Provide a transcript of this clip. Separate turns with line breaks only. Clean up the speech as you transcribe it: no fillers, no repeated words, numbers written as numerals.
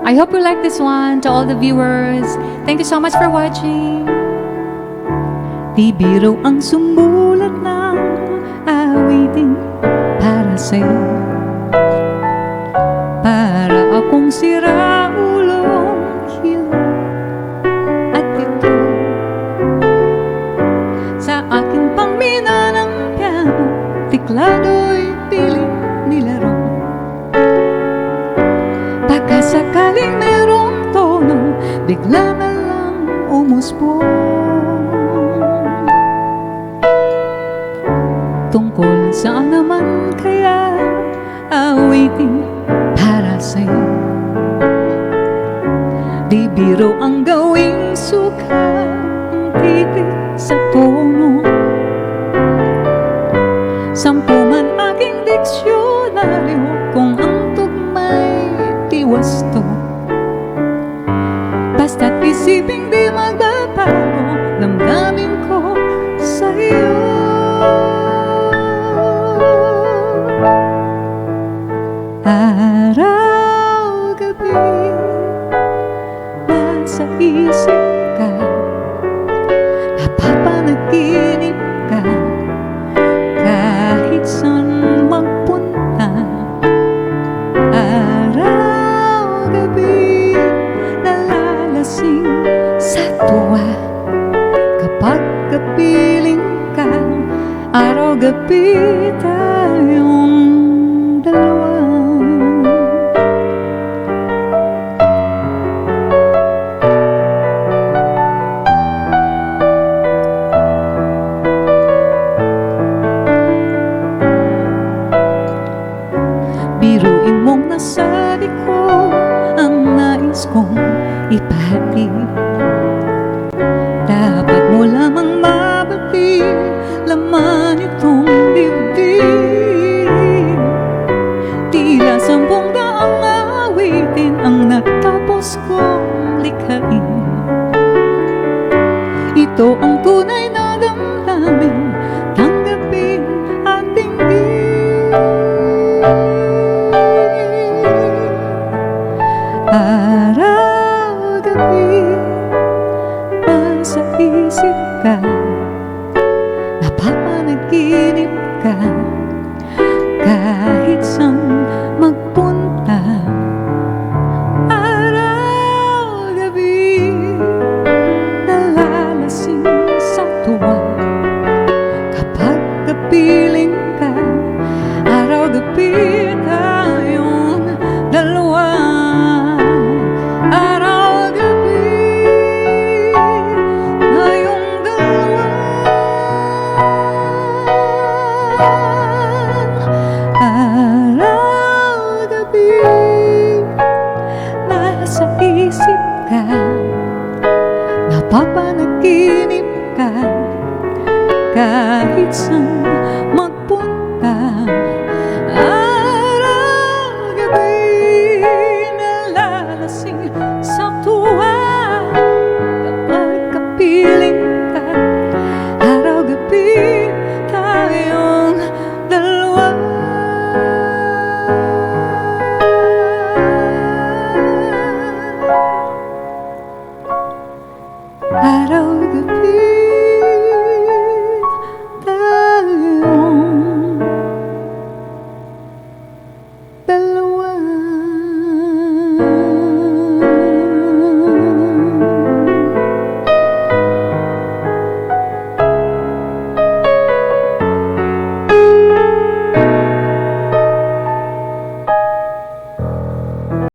I hope you like this one. To all the viewers, thank you so much for watching.
Di biro ang sumulat ng awitin para sa'yo, para akong siraulong hilo. At ito sa aking pangmina ng piano, tiklado'y piling nilaro. Pagkasakaling merong tono, bigla na lang umusbong. Tungkol saan naman kaya awitin para sa'yo? Di biro ang gawing suka ang titik sa tono. 10 man aking diksyonaryo kung ang tugma'y tiwasto. Basta't isiping di magbabago, damdamin ko sa'yo. Araw, gabi, nasa isip ka, napapanaginip ka, kahit saan magpunta. Araw, gabi, nalalasing sa tuwa kapag kapiling ka. Araw, gabi, tayong dalawa. Biruin mong nasabi ko ang nais kong ipahayag. Dapat mo lamang mabati laman itong dibdib. Tila 10 daang awitin ang natapos kong likhain. Ito ang tunay na damdamin, tanggapin at tingin. Araw, gabi, nasa isip ka, napapanaginip ka, kahit saan magpunta. Araw, gabi, nalalasing sa tuwa kapag kapiling ka. Araw, gabi,